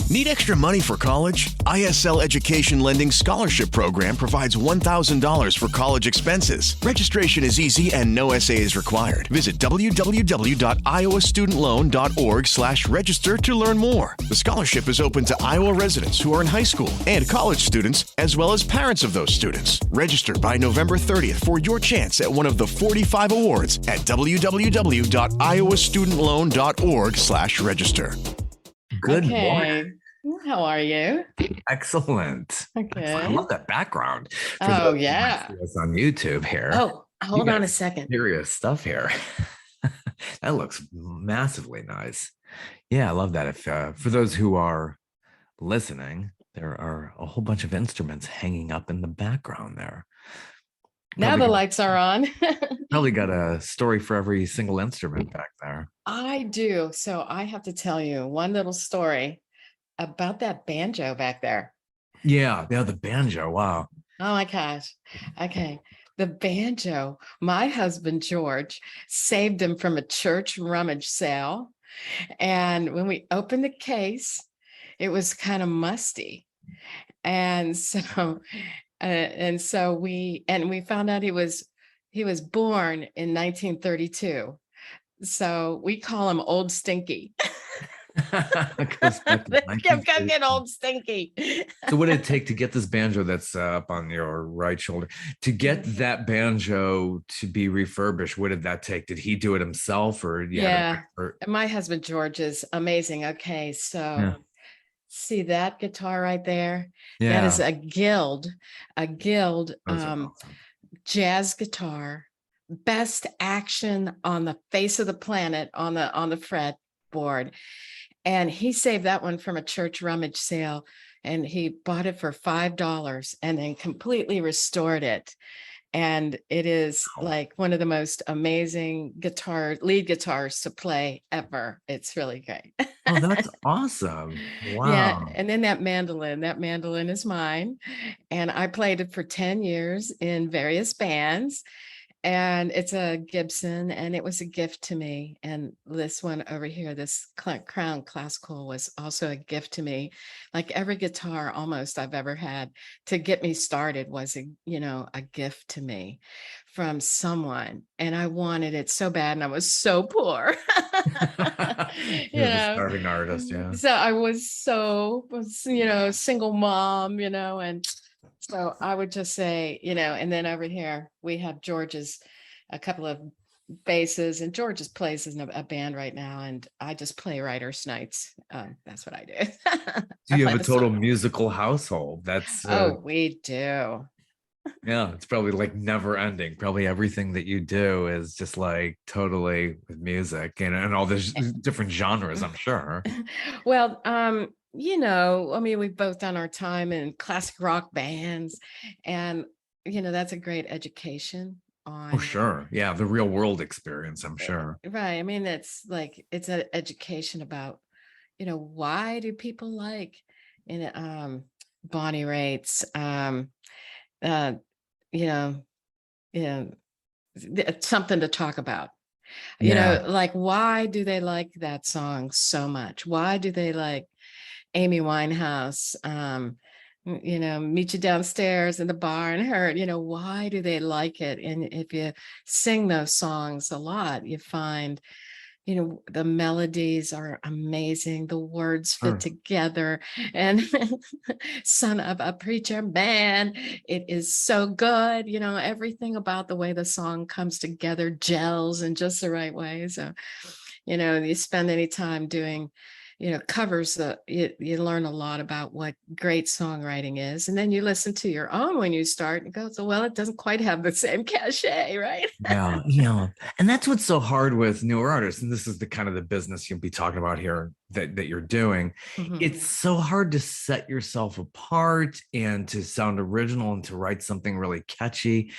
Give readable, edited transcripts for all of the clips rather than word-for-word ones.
Need extra money for college? ISL Education Lending Scholarship Program provides $1,000 for college expenses. Registration is easy and no essay is required. Visit www.iowastudentloan.org/register to learn more. The scholarship is open to Iowa residents who are in high school and college students, as well as parents of those students. Register by November 30th for your chance at one of the 45 awards at www.iowastudentloan.org/register. Good morning. How are you? Excellent. Okay. I love that background. Oh, yeah. It's on YouTube here. Oh, hold on a second. Serious stuff here. That looks massively nice. Yeah, I love that. If for those who are listening, there are a whole bunch of instruments hanging up in the background there. Now the lights are on. Probably got a story for every single instrument back there. I do. So I have to tell you one little story about that banjo back there. Yeah, the banjo. Wow. Oh my gosh. Okay. The banjo, my husband, George, saved him from a church rummage sale. And when we opened the case, it was kind of musty. And so we found out he was born in 1932. So we call him Old Stinky. Get Old Stinky. So what did it take to get this banjo that's up on your right shoulder, to get that banjo to be refurbished? What did that take? Did he do it himself, or yeah? My husband George is amazing. Okay, so see that guitar right there? Yeah, that is a Guild awesome. Jazz guitar, best action on the face of the planet on the fretboard. And he saved that one from a church rummage sale, and he bought it for $5 and then completely restored it. And it is like one of the most amazing lead guitars to play ever. It's really great. Oh, that's awesome. Wow. Yeah. And then that mandolin is mine. And I played it for 10 years in various bands. And it's a Gibson, and it was a gift to me. And this one over here, this Crown Classical, was also a gift to me. Like every guitar almost I've ever had to get me started was a gift to me from someone. And I wanted it so bad, and I was so poor. You're a starving artist, yeah. So I was single mom, and so I would just say, and then over here we have George's, a couple of basses, and George's plays in a band right now, and I just play writers' nights. That's what I do. So you have a total musical household. That's we do. Yeah, it's probably like never ending. Probably everything that you do is just like totally with music and all these different genres, I'm sure. Well, we've both done our time in classic rock bands, and that's a great education on. Oh, sure. Yeah, the real world experience, I'm sure. Right. I mean, it's an education about, why do people like Bonnie Raitt's, something to talk about. Like, why do they like that song so much? Why do they like Amy Winehouse, meet you downstairs in the bar and hurt, why do they like it? And if you sing those songs a lot, you find, the melodies are amazing. The words fit together, and son of a preacher man, it is so good. Everything about the way the song comes together gels in just the right way. So, you spend any time doing covers, you learn a lot about what great songwriting is. And then you listen to your own when you start and go, so, well, it doesn't quite have the same cachet, right? Yeah. And that's what's so hard with newer artists. And this is the kind of the business you'll be talking about here that you're doing. Mm-hmm. It's so hard to set yourself apart and to sound original and to write something really catchy.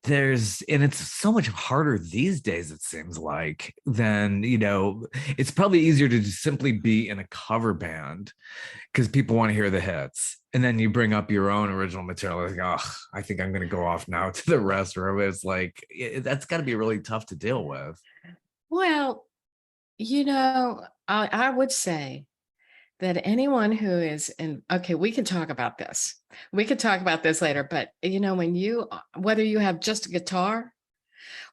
And it's so much harder these days, it seems like, than, it's probably easier to just simply be in a cover band because people want to hear the hits. And then you bring up your own original material. Like, I think I'm going to go off now to the restroom. It's like, that's got to be really tough to deal with. Well, I would say that anyone who is in, okay, we can talk about this. We could talk about this later, but when you, whether you have just a guitar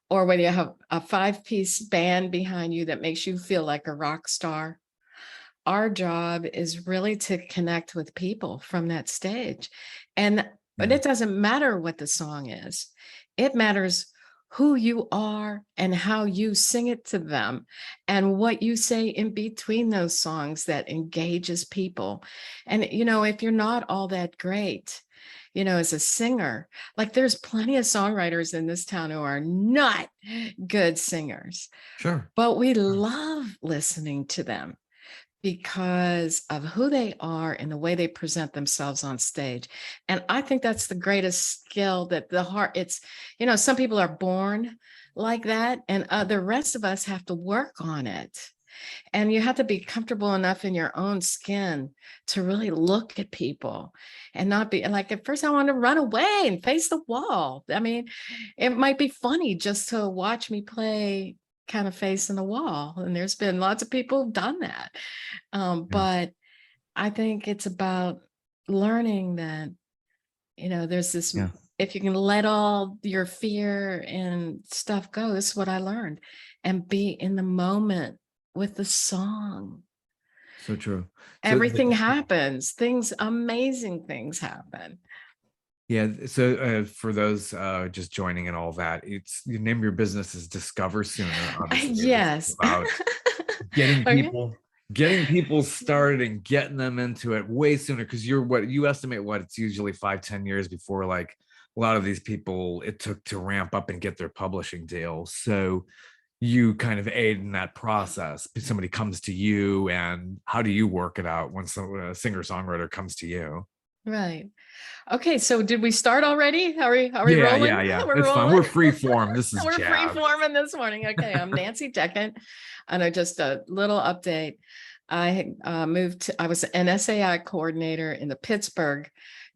or whether you have a 5-piece band behind you that makes you feel like a rock star, our job is really to connect with people from that stage. But it doesn't matter what the song is. It matters who you are and how you sing it to them and what you say in between those songs that engages people. And, if you're not all that great, as a singer, like there's plenty of songwriters in this town who are not good singers. Sure. But we love listening to them because of who they are and the way they present themselves on stage. And I think that's the greatest skill that some people are born like that, and the rest of us have to work on it. And you have to be comfortable enough in your own skin to really look at people and not be like, at first I wanted to run away and face the wall. I mean, it might be funny just to watch me play kind of facing the wall. And there's been lots of people who've done that. But I think it's about learning that, there's this, if you can let all your fear and stuff go, this is what I learned, and be in the moment with the song. So true. Everything happens. Amazing things happen. Yeah. So for those just joining and all that, you name your business is Discover Sooner. Obviously, yes. About getting people started and getting them into it way sooner. Because you estimate it's usually 5-10 years before, like, a lot of these people it took to ramp up and get their publishing deal. So you kind of aid in that process. Somebody comes to you, and how do you work it out when a singer-songwriter comes to you? Right. Okay. So did we start already? Are we rolling? Yeah. It's fine. We're free form. This is We're free forming this morning. Okay. I'm Nancy Deckant. And just a little update. I was an SAI coordinator in the Pittsburgh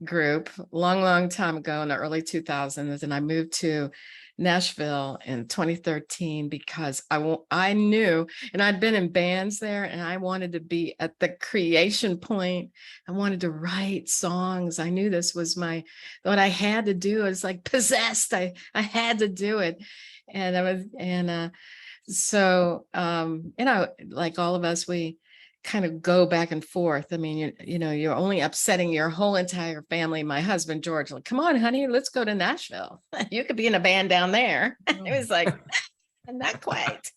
group long time ago in the early 2000s. And I moved to Nashville in 2013 because I knew, and I'd been in bands there, and I wanted to be at the creation point. I wanted to write songs. I knew this was what I had to do. I was like possessed. I had to do it. And so like all of us, we kind of go back and forth. I mean, you're only upsetting your whole entire family. My husband, George, like, come on, honey, let's go to Nashville. You could be in a band down there. It was like, not quite.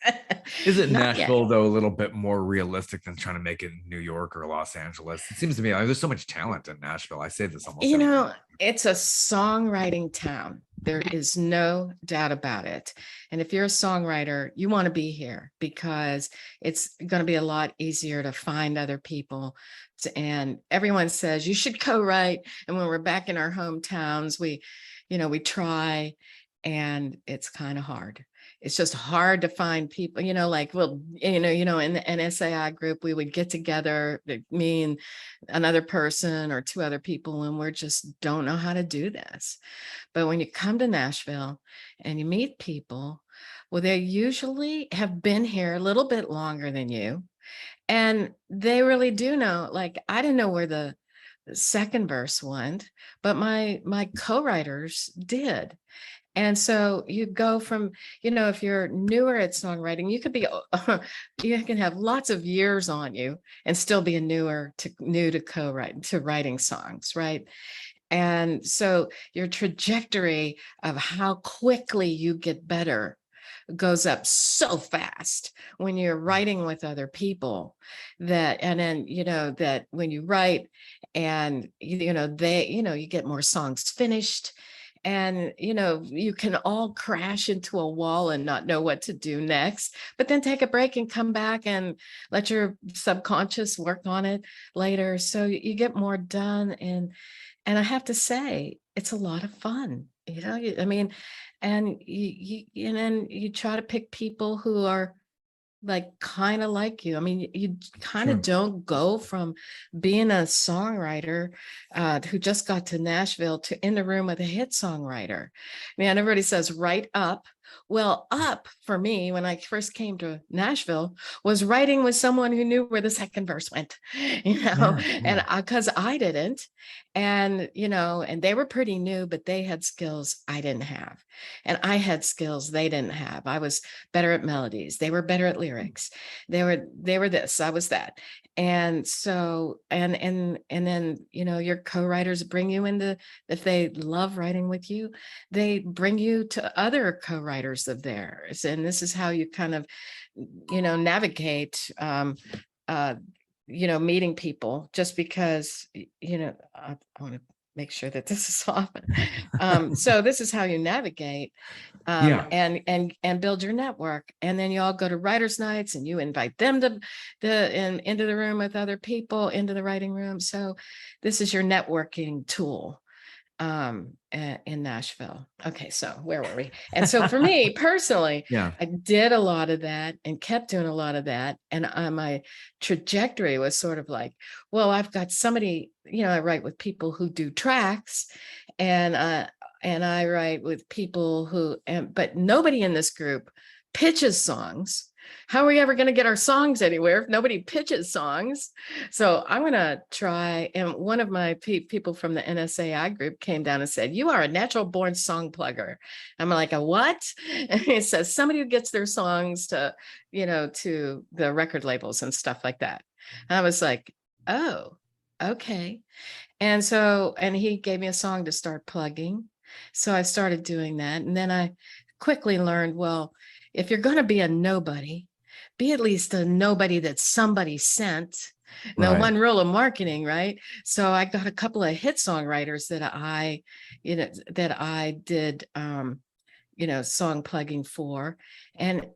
Is Nashville, though, a little bit more realistic than trying to make it in New York or Los Angeles? It seems to me like there's so much talent in Nashville. I say this almost it's a songwriting town. There is no doubt about it. And if you're a songwriter, you want to be here because it's going to be a lot easier to find other people. And everyone says you should co-write. And when we're back in our hometowns, we try, and it's kind of hard. It's just hard to find people, in the NSAI group, we would get together, me and another person or 2 other people, and we're just don't know how to do this. But when you come to Nashville and you meet people, well, they usually have been here a little bit longer than you. And they really do know, like, I didn't know where the second verse went, but my co-writers did. And so you go from, if you're newer at songwriting, you can have lots of years on you and still be new to co-write, to writing songs, right? And so your trajectory of how quickly you get better goes up so fast when you're writing with other people that when you write and, you get more songs finished. And, you can all crash into a wall and not know what to do next, but then take a break and come back and let your subconscious work on it later. So you get more done. And I have to say, it's a lot of fun, and then you try to pick people who are like kind of like you. I mean, you kind of don't go from being a songwriter who just got to Nashville to in the room with a hit songwriter. I mean, everybody says write up Well, up for me when I first came to Nashville was writing with someone who knew where the second verse went, Yeah, and yeah. because I didn't, and and they were pretty new, but they had skills I didn't have, and I had skills they didn't have. I was better at melodies, they were better at lyrics. They were this, I was that. And so, and then, your co-writers bring you into, if they love writing with you, they bring you to other co-writers of theirs. And this is how you kind of, navigate, uh, meeting people, just because, I want to make sure that this is off. So this is how you navigate, Yeah. and build your network. And then you all go to writers' nights and you invite them to into the room with other people, into the writing room. So this is your networking tool, in Nashville. Okay, so where were we? And so for me personally, Yeah. I did a lot of that and kept doing a lot of that. And my trajectory was sort of like, well, I've got somebody, I write with people who do tracks, and I write with people who, but nobody in this group pitches songs. How are we ever going to get our songs anywhere if nobody pitches songs? So I'm going to try. And one of my people from the NSAI group came down and said, "You are a natural born song plugger." I'm like, "A what?" And it says somebody who gets their songs to, to the record labels and stuff like that. And I was like, "Oh, okay." And so, and he gave me a song to start plugging. So I started doing that. And then I quickly learned, well, if you're going to be a nobody, be at least a nobody that somebody sent. The Right. one rule of marketing, right? So I got a couple of hit songwriters that I did, song plugging for. And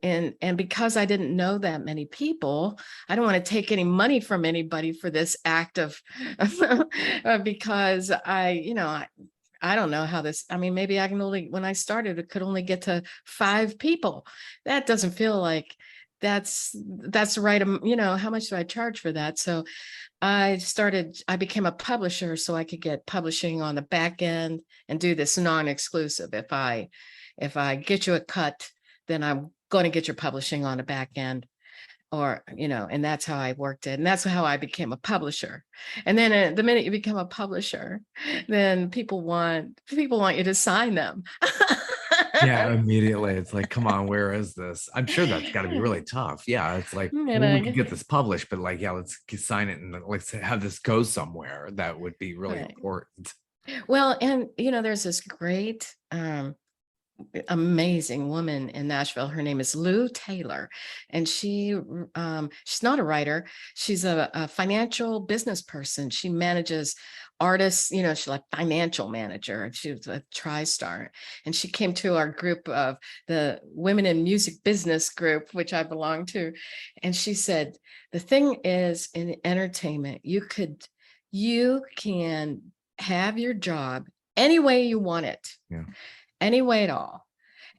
because I didn't know that many people, I don't want to take any money from anybody for this act of, because I don't know how this, I mean, maybe I can only, when I started, it could only get to 5 people. That doesn't feel like that's right. How much do I charge for that? So I became a publisher so I could get publishing on the back end and do this non-exclusive. If I get you a cut, then I'm going to get your publishing on the back end, or and that's how I worked it, and that's how I became a publisher. And then the minute you become a publisher, then people want you to sign them. Yeah, immediately. It's like, come on, where is this? I'm sure that's got to be really tough. Yeah, it's like, well, we could get this published, but like, yeah, let's sign it and let's have this go somewhere. That would be really Right. important. Well, and there's this great, amazing woman in Nashville. Her name is Lou Taylor, and she's not a writer. She's a financial business person. She manages artists. She's like financial manager. She was a TriStar, and she came to our group of the Women in Music Business group, which I belong to, and she said, "The thing is, in entertainment, you can have your job any way you want it." Yeah. Any way at all.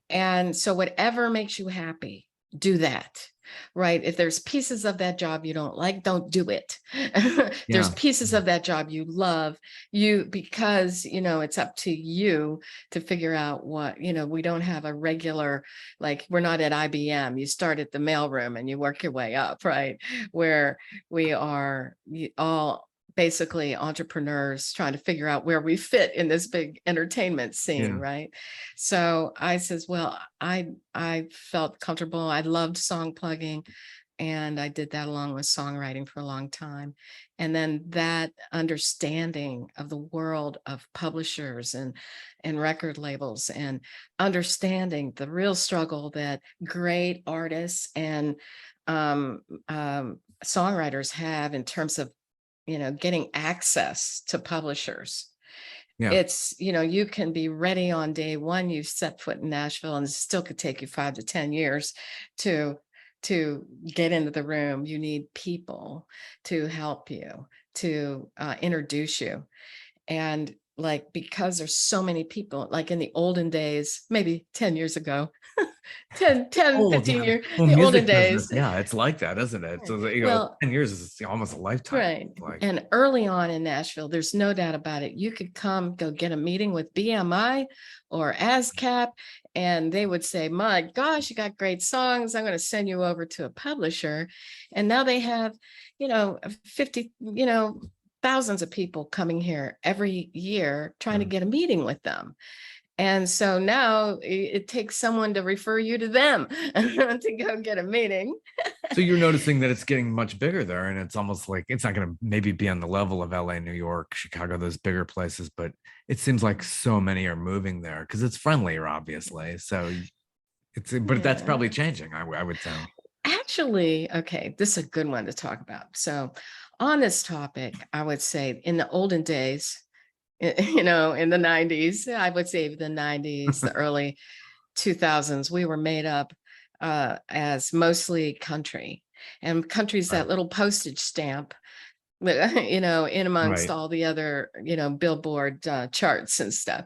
And so whatever makes you happy, do that. Right? If there's pieces of that job you don't like, don't do it. There's Yeah. pieces of that job you love, because it's up to you to figure out what, we don't have a regular, like, we're not at IBM. You start at the mailroom and you work your way up, right? Where we are all basically entrepreneurs trying to figure out where we fit in this big entertainment scene, Yeah. right? So I says, well, I felt comfortable. I loved song plugging, and I did that along with songwriting for a long time. And then that understanding of the world of publishers and record labels, and understanding the real struggle that great artists and songwriters have in terms of getting access to publishers. Yeah. It's, you can be ready on day one, you set foot in Nashville, and it still could take you 5 to 10 years to get into the room. You need people to help you, to introduce you. And like, because there's so many people, like in the olden days, maybe 10 years ago, 10, Old, 15 yeah, years, well, the olden music business, days. yeah, it's like that, isn't it? So, Well, 10 years is almost a lifetime. right. Like, And early on in Nashville, there's no doubt about it. You could go get a meeting with BMI or ASCAP, and they would say, my gosh, you got great songs. I'm going to send you over to a publisher. And now they have, 50, thousands of people coming here every year trying to get a meeting with them. And so now it takes someone to refer you to them to go get a meeting. so you're noticing that it's getting much bigger there, and it's almost like it's not going to maybe be on the level of LA, New York, Chicago, those bigger places, but it seems like so many are moving there because it's friendlier, obviously. So but that's Yeah. probably changing, I would say. Actually, okay, this is a good one to talk about. So on this topic, I would say in the olden days, in the 90s, I would say the 90s, the early 2000s, we were made up as mostly country, and country's that Right. little postage stamp, in amongst Right. all the other, Billboard charts and stuff.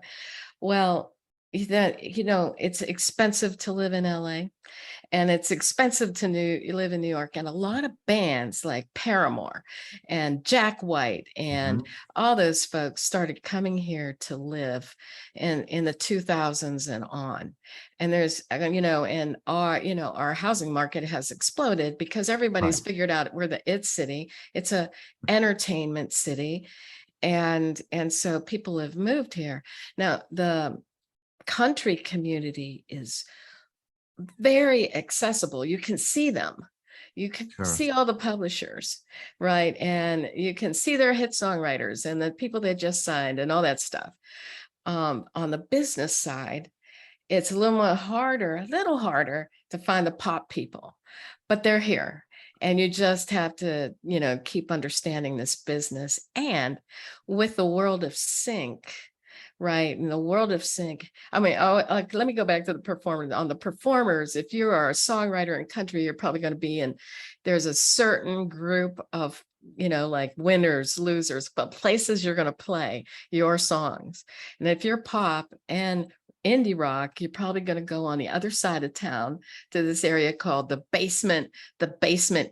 Well, it's expensive to live in LA. And it's expensive to live in New York. And a lot of bands like Paramore and Jack White and Mhm. all those folks started coming here to live in the 2000s and on. And there's, and our housing market has exploded because everybody's Right. figured out we're the it city. It's a entertainment city. And so people have moved here. Now, the country community is very accessible. You can see them. You can Sure. see all the publishers, right? And you can see their hit songwriters and the people they just signed and all that stuff. On the business side, it's a little harder to find the pop people, but they're here. And you just have to, keep understanding this business. And with the world of sync, right? In the world of sync, I mean, let me go back to the performers. On the performers, if you are a songwriter in country, you're probably going to be in, there's a certain group of, like winners, losers, but places you're going to play your songs. And if you're pop and indie rock, you're probably going to go on the other side of town to this area called the basement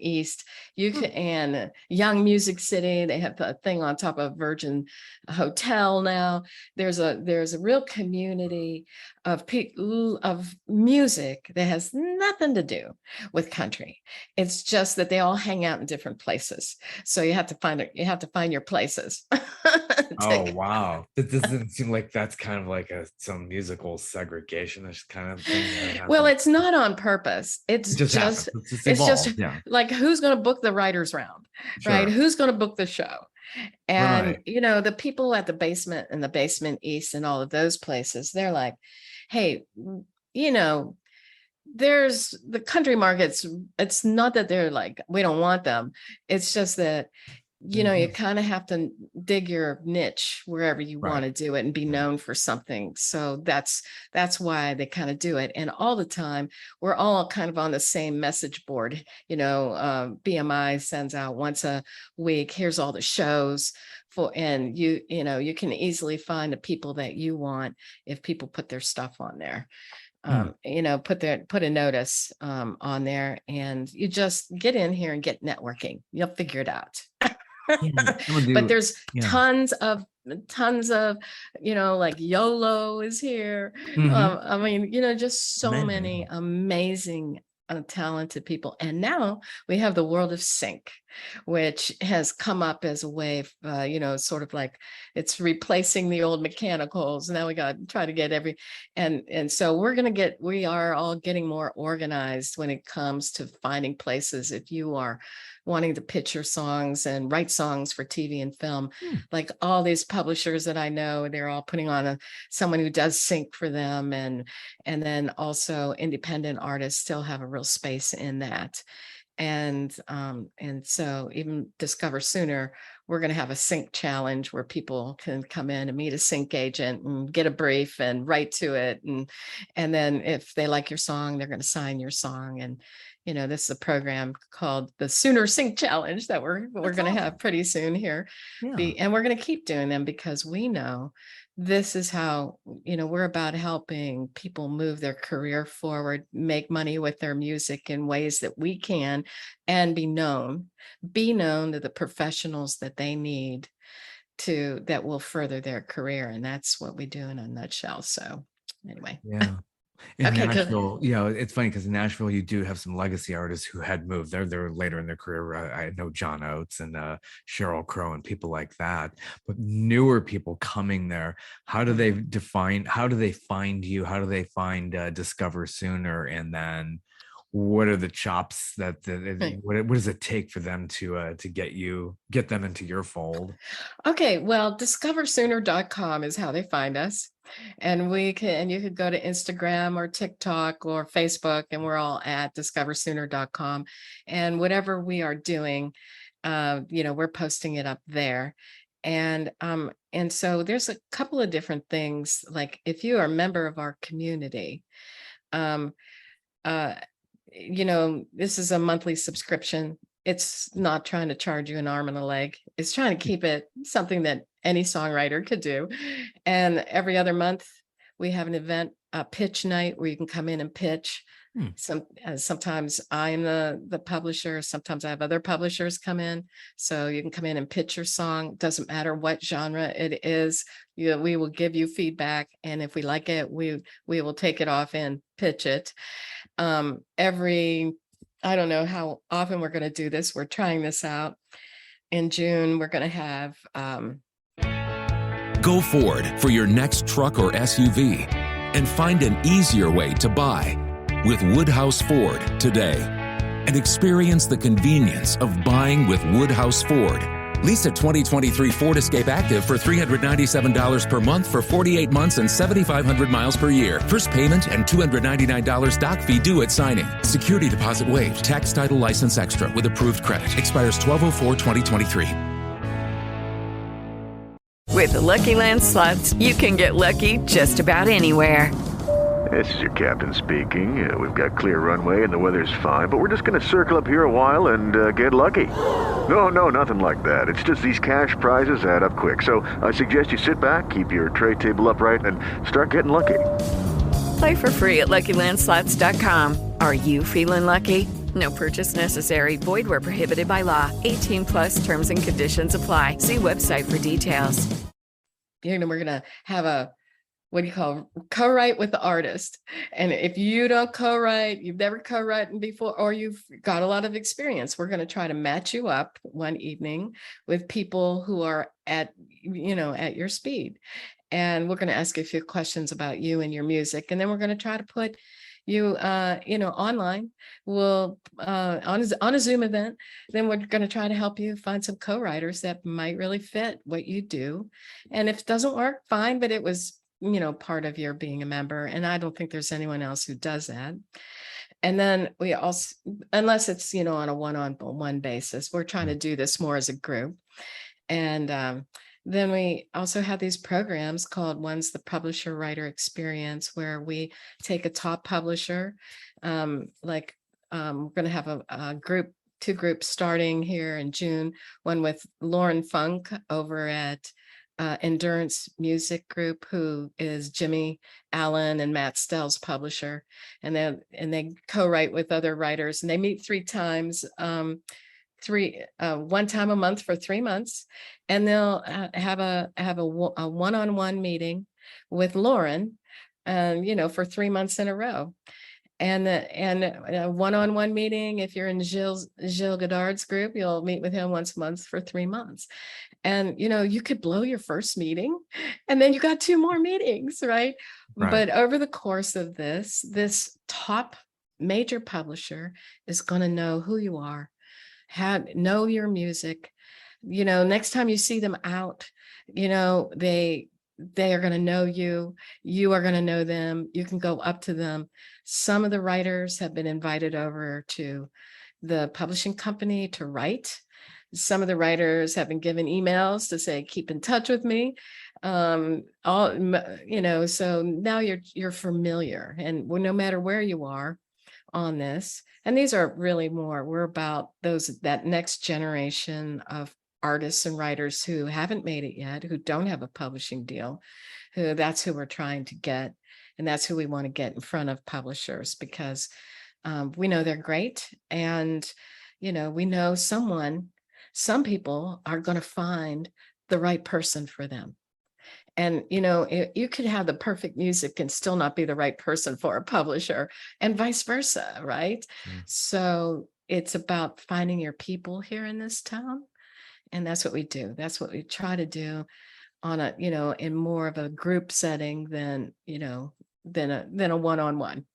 east. You can, and Young Music City, they have a thing on top of Virgin Hotel now. There's a real community of music that has nothing to do with country. It's just that they all hang out in different places. So you have to find your places. Oh, wow. That doesn't seem like that's kind of like some musical segregationist kind of thing that Well, happens. it's not on purpose. It just happens. It's It's just evolved. Yeah. like who's going to book the writers round, right? Sure. Who's going to book the show? And Right. the people at the basement and the basement east and all of those places, they're like, hey, you know, there's the country markets. It's not that they're like, we don't want them. It's just that you Mhm. kind of have to dig your niche wherever you want Right. to do it and be Yeah. known for something. So that's why they kind of do it. And all the time, we're all kind of on the same message board. BMI sends out once a week. Here's all the shows and you can easily find the people that you want if people put their stuff on there. Mm. Put a notice on there, and you just get in here and get networking. You'll figure it out. Yeah. Someone But do. there's Yeah. tons of like YOLO is here. Mhm. I mean, just so many Amazing. amazing talented people. And now we have the world of sync, which has come up as a way sort of like it's replacing the old mechanicals. Now we got to try to get and so we are all getting more organized when it comes to finding places. If you are wanting to pitch your songs and write songs for TV and film, like all these publishers that I know, they're all putting on someone who does sync for them, and then also independent artists still have a real space in that. And so even Discover Sooner, we're going to have a sync challenge where people can come in and meet a sync agent and get a brief and write to it, and then if they like your song, they're going to sign your song. And this is a program called the Sooner Sync Challenge that we're going to have pretty soon here. Yeah. And we're going to keep doing them because we know this is how, we're about helping people move their career forward, make money with their music in ways that we can, and be known to the professionals that they need that will further their career. And that's what we do in a nutshell. So anyway. Yeah. In Okay, good. Nashville, it's funny because in Nashville, you do have some legacy artists who had moved. They're later in their career. I know John Oates and Sheryl Crow and people like that. But newer people coming there, how do they how do they find you? How do they find Discover Sooner? And then what are the chops what does it take for them to get them into your fold? Okay, well, discoversooner.com is how they find us. And you could go to Instagram or TikTok or Facebook, and we're all at discoversooner.com. And whatever we are doing, we're posting it up there. And so there's a couple of different things. Like if you are a member of our community, um, this is a monthly subscription. It's not trying to charge you an arm and a leg. It's trying to keep it something that any songwriter could do. And every other month we have an event, a pitch night, where you can come in and pitch. Sometimes I'm the publisher. Sometimes I have other publishers come in. So you can come in and pitch your song. Doesn't matter what genre it is. We will give you feedback. And if we like it, we will take it off and pitch it. I don't know how often we're going to do this. We're trying this out. In June, we're going to have Go Ford for your next truck or SUV and find an easier way to buy with Woodhouse Ford today, and experience the convenience of buying with Woodhouse Ford. Lease a 2023 Ford Escape Active for $397 per month for 48 months and 7,500 miles per year. First payment and $299 doc fee due at signing. Security deposit waived. Tax title license extra with approved credit. Expires 12/04/2023. With the Lucky Land Slots, you can get lucky just about anywhere. This is your captain speaking. We've got clear runway and the weather's fine, but we're just going to circle up here a while and get lucky. No, nothing like that. It's just these cash prizes add up quick. So I suggest you sit back, keep your tray table upright, and start getting lucky. Play for free at LuckyLandSlots.com. Are you feeling lucky? No purchase necessary. Void where prohibited by law. 18+ terms and conditions apply. See website for details. We're going to have co-write with the artist. And if you don't co-write, you've never co-written before, or you've got a lot of experience, we're going to try to match you up one evening with people who are at your speed. And we're going to ask you a few questions about you and your music. And then we're going to try to put you, online. We'll, on a Zoom event, then we're going to try to help you find some co-writers that might really fit what you do. And if it doesn't work, fine, but it was part of your being a member. And I don't think there's anyone else who does that. And then we also, unless it's, on a one-on-one basis, we're trying to do this more as a group. And then we also have these programs called one's the Publisher Writer Experience, where we take a top publisher, we're going to have two groups starting here in June, one with Lauren Funk over at Endurance Music Group, who is Jimmy Allen and Matt Stell's publisher, and they co-write with other writers, and they meet 3 times, one time a month for 3 months, and they'll have a one-on-one meeting with Lauren, for 3 months in a row. And a one-on-one meeting, if you're in Gilles Godard's group, you'll meet with him once a month for 3 months. And, you could blow your first meeting and then you got 2 more meetings, right? But over the course of this top major publisher is going to know who you are, know your music. Next time you see them out, they are going to know you. You are going to know them. You can go up to them. Some of the writers have been invited over to the publishing company to write. Some of the writers have been given emails to say, keep in touch with me. So now you're familiar, and no matter where you are on this, and these are really we're about that next generation of artists and writers who haven't made it yet, who don't have a publishing deal, that's who we're trying to get. And that's who we want to get in front of publishers, because we know they're great. And, we know some people are going to find the right person for them. And, you could have the perfect music and still not be the right person for a publisher, and vice versa, right? So it's about finding your people here in this town. And that's what we do. That's what we try to do on a, in more of a group setting than a one-on-one.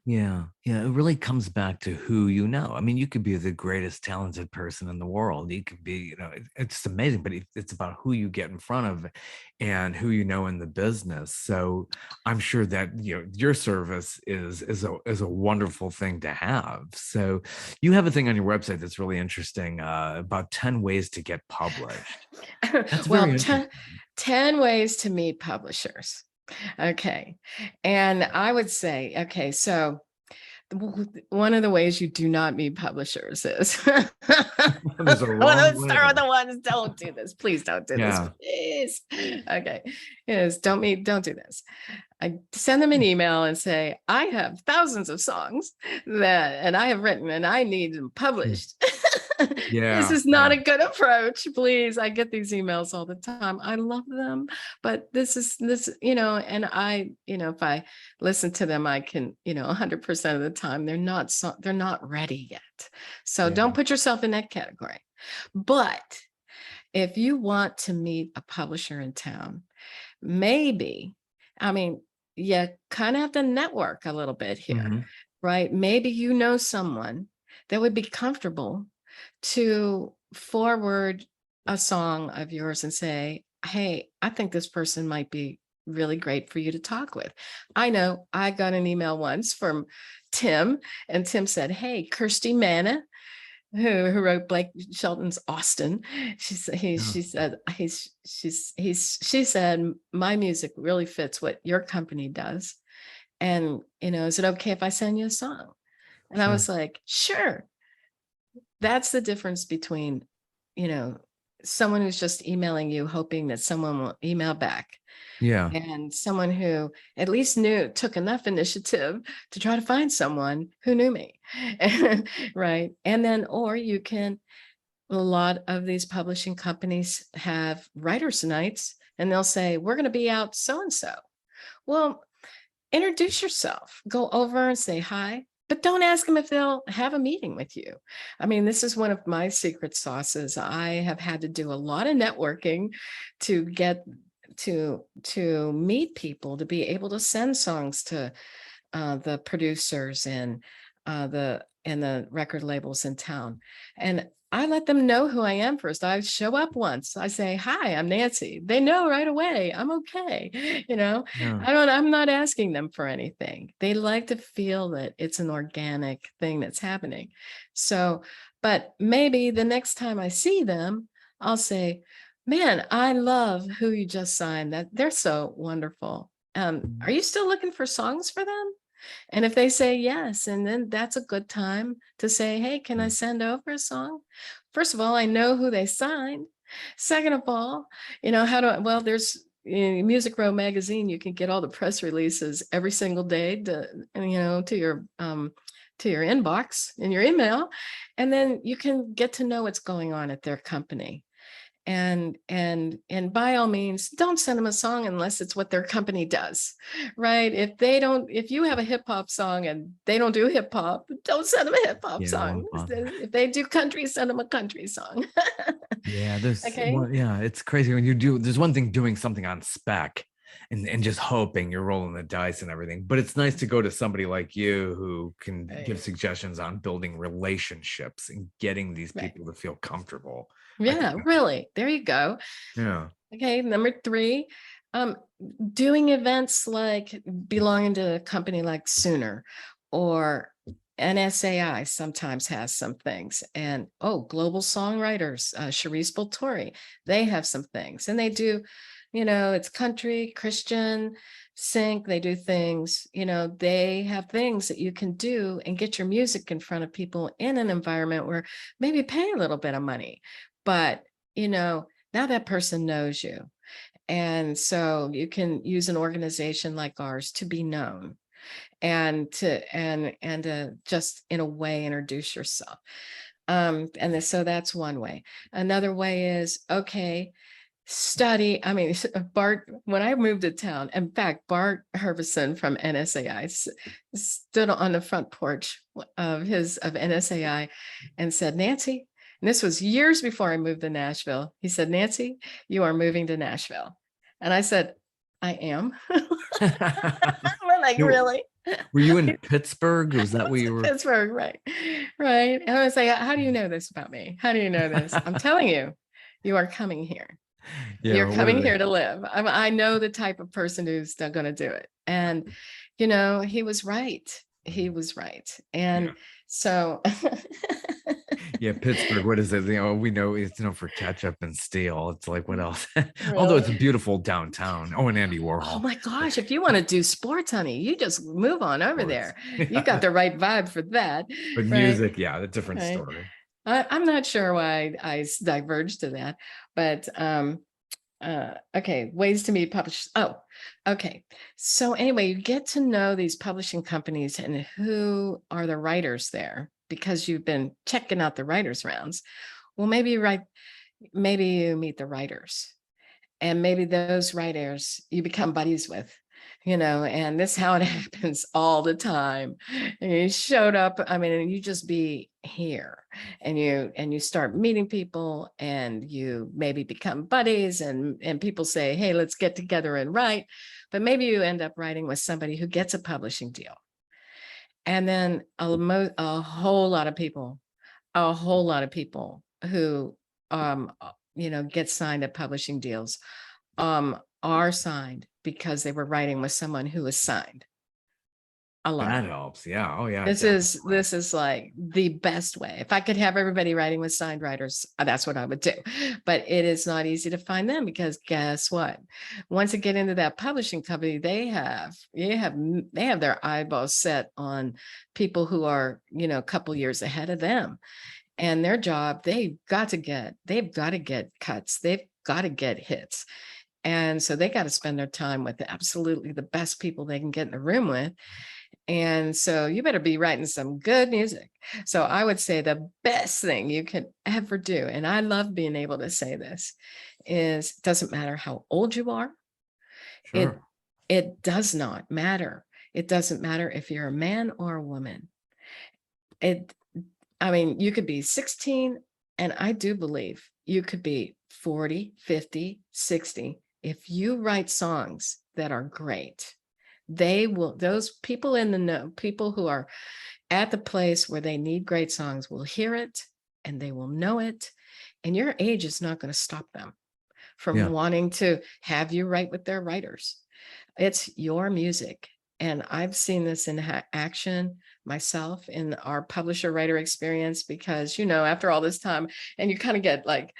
Yeah. Yeah. It really comes back to who you know. I mean, you could be the greatest talented person in the world. You could be, it's amazing, but it's about who you get in front of and who you know in the business. So I'm sure that, your service is a wonderful thing to have. So you have a thing on your website that's really interesting, about 10 ways to get published. That's Well, very interesting. 10 ways to meet publishers. Okay. And I would say, okay, so one of the ways you do not meet publishers is There's a let's wrong start with way. the ones, don't do this. Please don't do this. Yeah. Please. Okay. Yes, don't do this. I send them an email and say, I have thousands of songs and I have written and I need them published. Yeah. This is not a good approach. Please. I get these emails all the time. I love them, but this, and I, if I listen to them, I can, 100% of the time they're not ready yet. So don't put yourself in that category. But if you want to meet a publisher in town, maybe, you kind of have to network a little bit here, right? Maybe someone that would be comfortable to forward a song of yours and say, hey, I think this person might be really great for you to talk with. I know I got an email once from Tim, and Tim said, hey, Kirsty Manna, who wrote Blake Shelton's Austin. She said, my music really fits what your company does. And, is it okay if I send you a song? And I was like, sure. That's the difference between, someone who's just emailing you, hoping that someone will email back. Yeah. And someone who at least took enough initiative to try to find someone who knew me. Right. And then, or you can, a lot of these publishing companies have writers' nights, and they'll say, we're going to be out so-and-so. Well, introduce yourself, go over and say hi, but don't ask them if they'll have a meeting with you. This is one of my secret sauces. I have had to do a lot of networking to get to meet people, to be able to send songs to the producers and the record labels in town. And I let them know who I am first. I show up once. I say, hi, I'm Nancy. They know right away. I'm okay. I'm not asking them for anything. They like to feel that it's an organic thing that's happening. So, but maybe the next time I see them, I'll say, man, I love who you just signed. That they're so wonderful. Are you still looking for songs for them? And if they say yes, and then that's a good time to say, hey, can I send over a song? First of all, I know who they signed. Second of all, there's Music Row magazine. You can get all the press releases every single day to your inbox in your email. And then you can get to know what's going on at their company. And by all means, don't send them a song unless it's what their company does, right? If you have a hip hop song and they don't do hip hop, don't send them a hip hop song. If they do country, send them a country song. Yeah, Okay. it's crazy when there's one thing doing something on spec and just hoping you're rolling the dice and everything. But it's nice to go to somebody like you who can give suggestions on building relationships and getting these people to feel comfortable. Yeah, really. There you go. Yeah. Okay. Number 3, doing events like belonging to a company like Sooner or NSAI sometimes has some things. And Global Songwriters, Sharice Boltori, they have some things. And they do, it's country, Christian, sync. They do things, they have things that you can do and get your music in front of people in an environment where maybe pay a little bit of money, but now that person knows you. And so you can use an organization like ours to be known and to just in a way introduce yourself. So that's one way. Another way is, okay, study. I mean, Bart, when I moved to town, in fact, Bart Herbison from NSAI stood on the front porch of NSAI and said, Nancy, and this was years before I moved to Nashville. He said, Nancy, you are moving to Nashville. And I said, I am. We're like, really? Were you in Pittsburgh? Was that where you were? Pittsburgh, right. Right. And I was like, how do you know this about me? How do you know this? I'm telling you, you are coming here. Yeah, You're coming here to live. I know the type of person who's not going to do it. And, he was right. He was right. And so. Yeah, Pittsburgh, what is it? We know it's known for ketchup and steel. It's like, what else? Really? Although it's a beautiful downtown. Oh, and Andy Warhol. Oh my gosh, if you want to do sports, honey, you just move on over there. You got the right vibe for that. But right? Music, yeah, a different story. I'm not sure why I diverged to that, but okay, ways to meet publishers. Oh, okay. So anyway, you get to know these publishing companies and who are the writers there, because you've been checking out the writers' rounds. Well, maybe you meet the writers, and maybe those writers you become buddies with, and this is how it happens all the time. And you showed up, and you just be here, and you start meeting people, and you maybe become buddies, and people say, hey, let's get together and write. But maybe you end up writing with somebody who gets a publishing deal. And then a whole lot of people who, get signed at publishing deals, are signed because they were writing with someone who was signed. A lot. That helps. Yeah. Oh yeah. This is like the best way. If I could have everybody writing with signed writers, that's what I would do. But it is not easy to find them, because guess what? Once you get into that publishing company, they have their eyeballs set on people who are, a couple years ahead of them. And their job, they've got to get cuts. They've got to get hits. And so they got to spend their time with absolutely the best people they can get in the room with. And so you better be writing some good music. So I would say the best thing you can ever do, and I love being able to say this, is it doesn't matter how old you are. Sure. It does not matter. It doesn't matter if you're a man or a woman. You could be 16, and I do believe you could be 40, 50, 60. If you write songs that are great, those people in the know, people who are at the place where they need great songs, will hear it, and they will know it. And your age is not going to stop them from wanting to have you write with their writers. It's your music. And I've seen this in action myself in our publisher writer experience, because, after all this time, and you kind of get like,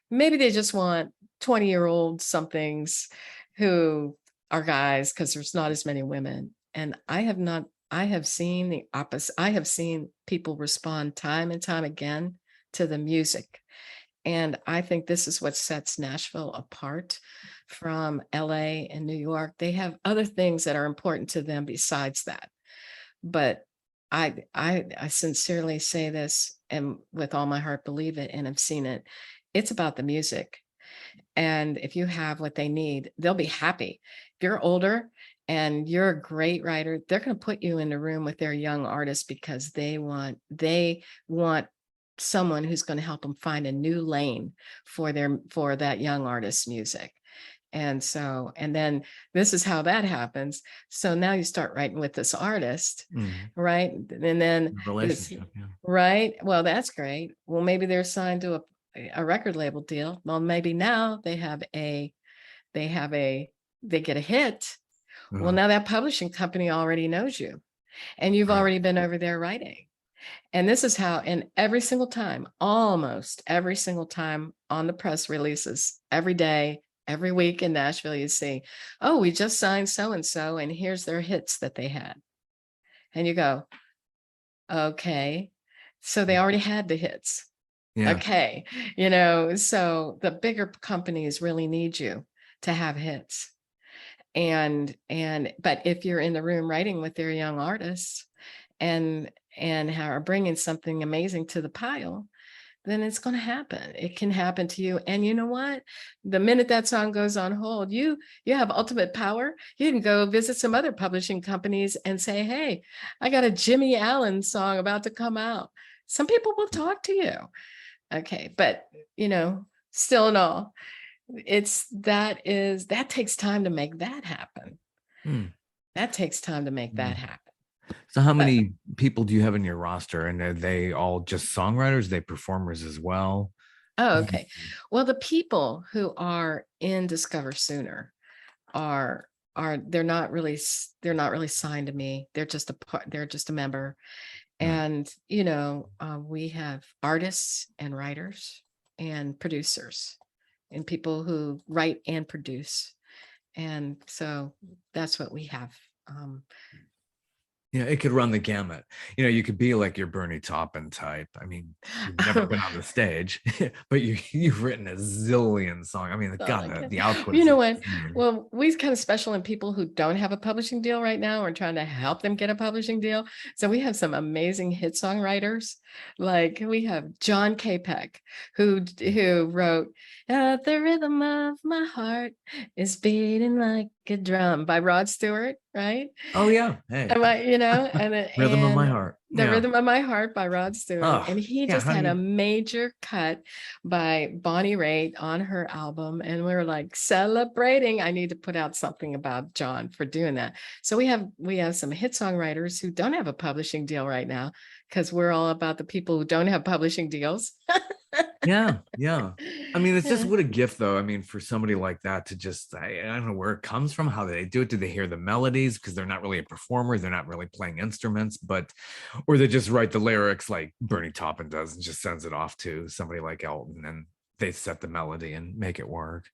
maybe they just want 20-year-old somethings who are guys, because there's not as many women. And I have seen the opposite. I have seen people respond time and time again to the music. And I think this is what sets Nashville apart from LA and New York. They have other things that are important to them besides that. But I sincerely say this, and with all my heart believe it, and I've seen it. It's about the music. And if you have what they need, they'll be happy. If you're older and you're a great writer, they're going to put you in the room with their young artists, because they want someone who's going to help them find a new lane for that young artist's music. And then this is how that happens. So now you start writing with this artist, right? And then relationship, right. Well, that's great. Well, maybe they're signed to a record label deal. Well, maybe now they get a hit. Well, now that publishing company already knows you, and you've already been over there writing. And this is how, and every single time, almost every single time on the press releases, every day, every week in Nashville, you see, oh, we just signed so-and-so, and here's their hits that they had. And you go, okay, so they already had the hits. Yeah. Okay. So the bigger companies really need you to have hits. But if you're in the room writing with their young artists and are bringing something amazing to the pile, then it's going to happen. It can happen to you. And you know what? The minute that song goes on hold, you have ultimate power. You can go visit some other publishing companies and say, hey, I got a Jimmy Allen song about to come out. Some people will talk to you. Okay. But, still in all, that takes time to make that happen. That takes time to make that happen. So how many people do you have in your roster, and are they all just songwriters? They performers as well? Oh, okay. Well, the people who are in Discover Sooner are they're not really signed to me. They're just a member. And we have artists and writers and producers and people who write and produce. And so that's what we have. Yeah, it could run the gamut. You could be like your Bernie Taupin type. I mean, you've never been on the stage, but you've written a zillion songs. I mean, God, the output. You know what? Well, we're kind of special in people who don't have a publishing deal right now. We're trying to help them get a publishing deal. So we have some amazing hit songwriters. Like we have John Capek, who wrote "The Rhythm of My Heart Is Beating Like a Drum" by Rod Stewart, right? Oh yeah, hey. Rhythm of My Heart. The Rhythm of My Heart by Rod Stewart. And he just had a major cut by Bonnie Raitt on her album. And we were like celebrating. I need to put out something about John for doing that. So we have some hit songwriters who don't have a publishing deal right now, because we're all about the people who don't have publishing deals. Yeah. I mean, it's just what a gift, though. I mean, for somebody like that to just, I don't know where it comes from, how they do it. Do they hear the melodies? Because they're not really a performer. They're not really playing instruments, or they just write the lyrics like Bernie Taupin does and just sends it off to somebody like Elton, and they set the melody and make it work.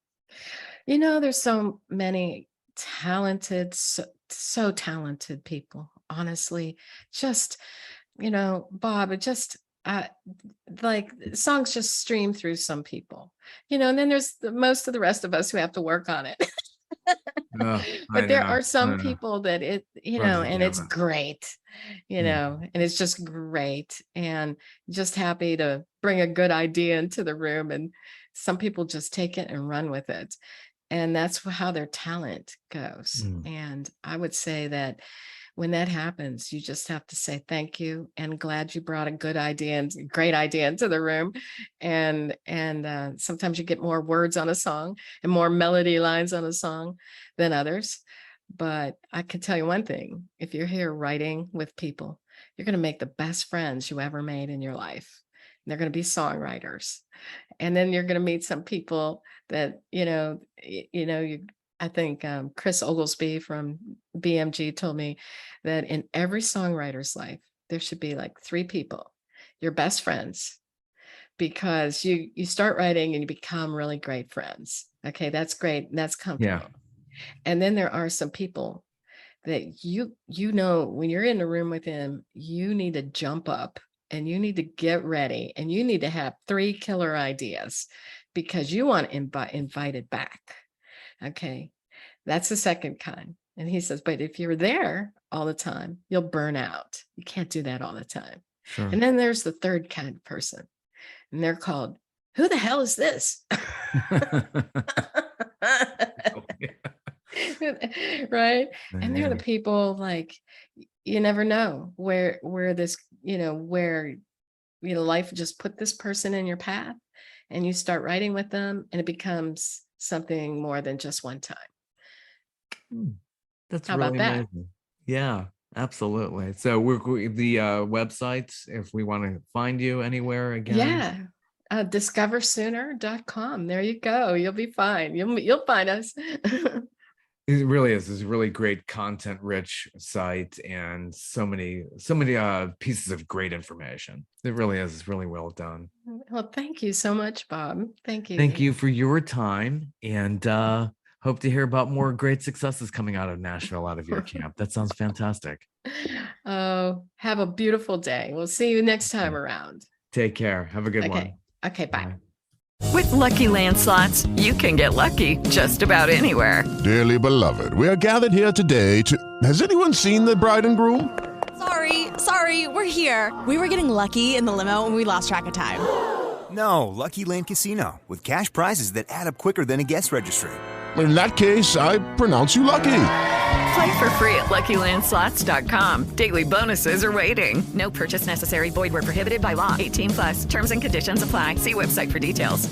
There's so many talented, so talented people, honestly. Just, Bob, it just, like songs just stream through some people, and then there's most of the rest of us who have to work on it. But there are some people that and it's great, and it's just great, and just happy to bring a good idea into the room, and some people just take it and run with it, and that's how their talent goes. And I would say that when that happens, you just have to say thank you and glad you brought a good idea and great idea into the room. And sometimes you get more words on a song and more melody lines on a song than others. But I can tell you one thing: if you're here writing with people, you're going to make the best friends you ever made in your life. They're going to be songwriters. And then you're going to meet some people that, I think Chris Oglesby from BMG told me that in every songwriter's life, there should be like 3 people, your best friends, because you start writing and you become really great friends. Okay, that's great. That's comfortable. Yeah. And then there are some people that when you're in the room with him, you need to jump up and you need to get ready and you need to have 3 killer ideas because you want invited back. Okay, that's the second kind. And he says, but if you're there all the time, you'll burn out. You can't do that all the time. Sure. And then there's the third kind of person, and they're called, who the hell is this? Right? And they're the people like, you never know where this, where life just put this person in your path, and you start writing with them and it becomes something more than just one time. That's how really about that? Amazing. Yeah, absolutely. So the websites, if we want to find you anywhere again. Yeah. discoversooner.com. There you go. You'll be fine. You'll find us. It really is. It's a really great content-rich site, and so many pieces of great information. It really is. It's really well done. Well, thank you so much, Bob. Thank you. Thank you for your time, and hope to hear about more great successes coming out of Nashville, out of your camp. That sounds fantastic. Oh, have a beautiful day. We'll see you next time around. Take care. Have a good one. Okay, bye. With Lucky Land Slots, you can get lucky just about anywhere. Dearly beloved, we are gathered here today to... Has anyone seen the bride and groom? Sorry, we're here. We were getting lucky in the limo and we lost track of time. No, Lucky Land Casino, with cash prizes that add up quicker than a guest registry. In that case, I pronounce you lucky. Play for free at LuckyLandSlots.com. Daily bonuses are waiting. No purchase necessary. Void where prohibited by law. 18+. Terms and conditions apply. See website for details.